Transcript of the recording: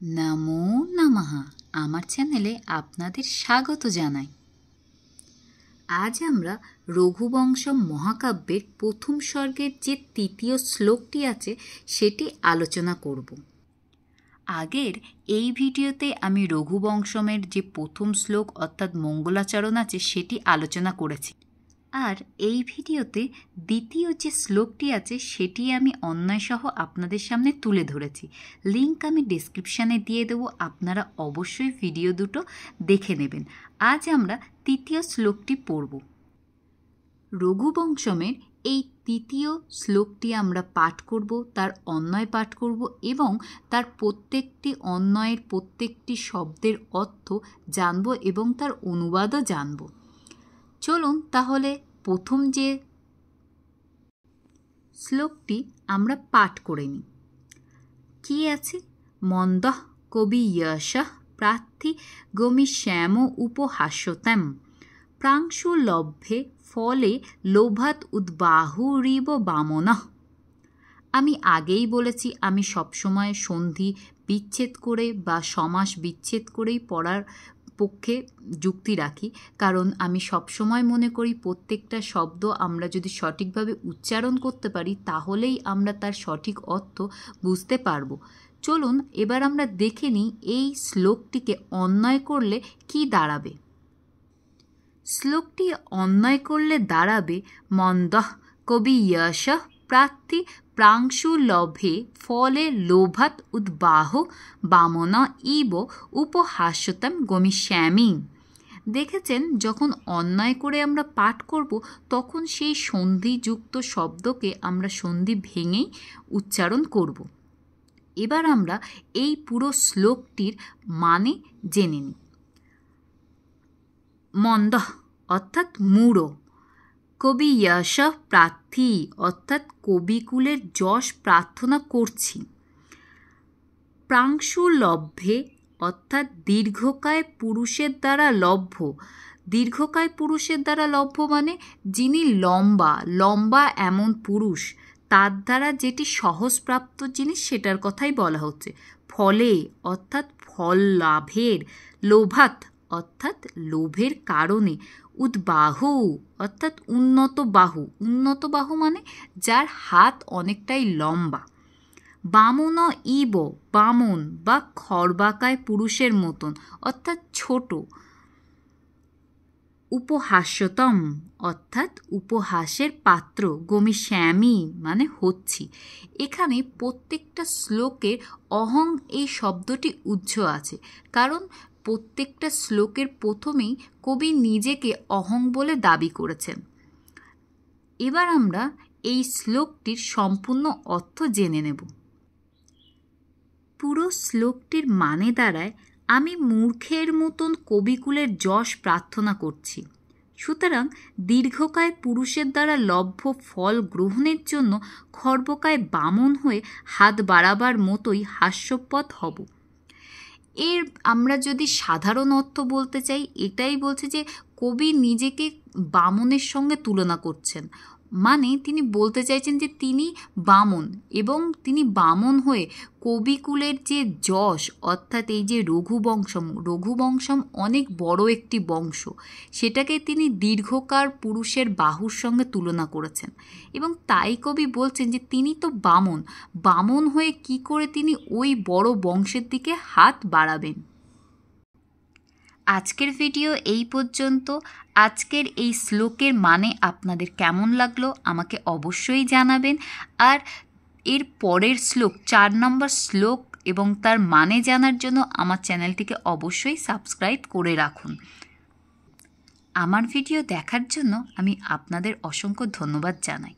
নমো নমঃ আমার চ্যানেলে আপনাদের স্বাগত জানাই। আজ আমরা রঘুবংশম মহাকাব্যের প্রথম সর্গের যে তৃতীয় শ্লোকটি আছে সেটি আলোচনা করব। আগের এই ভিডিওতে আমি রঘুবংশমের যে প্রথম শ্লোক অর্থাৎ মঙ্গলাচরণ আছে সেটি আলোচনা করেছি, আর এই ভিডিওতে দ্বিতীয় যে শ্লোকটি আছে সেটি আমি অন্বয়সহ আপনাদের সামনে তুলে ধরেছি। লিংক আমি ডেসক্রিপশানে দিয়ে দেবো, আপনারা অবশ্যই ভিডিও দুটো দেখে নেবেন। আজ আমরা তৃতীয় শ্লোকটি পড়ব। রঘুবংশমের এই তৃতীয় শ্লোকটি আমরা পাঠ করব, তার অন্বয় পাঠ করব এবং তার প্রত্যেকটি অন্বয়ের প্রত্যেকটি শব্দের অর্থ জানব এবং তার অনুবাদও জানব। চলুন তাহলে প্রথম যে শ্লোকটি আমরা পাঠ করে নিই। কি আছে? মন্দঃ কবি যশঃ প্রার্থী গমিষ্যাম উপহাস্যতাম প্রাংশু লভ্যে ফলে লোভাত উদ্বাহুরিব বামনঃ। আমি আগেই বলেছি আমি সবসময় সন্ধি বিচ্ছেদ করে বা সমাস বিচ্ছেদ করেই পড়ার পক্ষে যুক্তি রাখি, কারণ আমি সবসময় মনে করি প্রত্যেকটা শব্দ আমরা যদি সঠিকভাবে উচ্চারণ করতে পারি তাহলেই আমরা তার সঠিক অর্থ বুঝতে পারবো। চলুন এবার আমরা দেখে নিই এই শ্লোকটিকে অন্বয় করলে কি দাঁড়াবে। শ্লোকটি অন্বয় করলে দাঁড়াবে মন্দঃ কবি যশঃ প্রার্থী প্রাংশু লভে ফলে লোভাত উদ্বাহ বামন ইব উপহাস্যতাম গমিষ্যামি। দেখেছেন, যখন অন্যায় করে আমরা পাঠ করব তখন সেই সন্ধিযুক্ত শব্দকে আমরা সন্ধি ভেঙেই উচ্চারণ করব। এবার আমরা এই পুরো শ্লোকটির মানে জেনে নিই। মন্দঃ অর্থাৎ মূঢ়, কবি যশঃ প্রার্থী অর্থাৎ কবিকুলের যশ প্রার্থনা করছি, প্রাংশু লভ্যে অর্থাৎ দীর্ঘকায় পুরুষের দ্বারা লভ্য। দীর্ঘকায় পুরুষের দ্বারা লভ্য মানে যিনি লম্বা এমন পুরুষ, তার দ্বারা যেটি সহজপ্রাপ্ত জিনিস সেটার কথাই বলা হচ্ছে। ফলে অর্থাৎ ফল লাভের, লোভাত অর্থাৎ লোভের কারণে, উদ্বাহু অর্থাৎ উন্নত বাহু মানে যার হাত অনেকটাই লম্বা, বামন ইব বামন বা খর্বাকায় পুরুষের মতন অর্থাৎ ছোট, উপহাস্যতম অর্থাৎ উপহাসের পাত্র, গমিষ্যামি মানে হচ্ছি। এখানে প্রত্যেকটা শ্লোকের অহং এই শব্দটি উজ্জ্ব আছে, কারণ প্রত্যেকটা শ্লোকের প্রথমেই কবি নিজেকে অহং বলে দাবি করেছেন। এবার আমরা এই শ্লোকটির সম্পূর্ণ অর্থ জেনে নেব। পুরো শ্লোকটির মানে দাঁড়ায়, আমি মূর্খের মতন কবিকুলের যশ প্রার্থনা করছি, সুতরাং দীর্ঘকায় পুরুষের দ্বারা লভ্য ফল গ্রহণের জন্য খর্বকায় বামন হয়ে হাত বাড়াবার মতোই হাস্যপদ হব। এর আমরা যদি সাধারণ অর্থ বলতে চাই, এটাই বলছে যে কবি নিজেকে বামনের সঙ্গে তুলনা করছেন, মানে তিনি বলতে চাইছেন যে তিনি বামন এবং বামন হয়ে কবিকুলের যে যশ অর্থাৎ এই যে রঘুবংশম অনেক বড় একটি বংশ, সেটাকে তিনি দীর্ঘকার পুরুষের বাহুর সঙ্গে তুলনা করেছেন এবং তাই কবি বলছেন যে তিনি তো বামন হয়ে কি করে তিনি ওই বড় বংশের দিকে হাত বাড়াবেন। আজকের ভিডিও এই পর্যন্ত। আজকের এই শ্লোকের মানে আপনাদের কেমন লাগলো আমাকে অবশ্যই জানাবেন, আর এর পরের শ্লোক 4 নম্বর শ্লোক এবং তার মানে জানার জন্য আমার চ্যানেলটিকে অবশ্যই সাবস্ক্রাইব করে রাখুন। আমার ভিডিও দেখার জন্য আমি আপনাদের অসংখ্য ধন্যবাদ জানাই।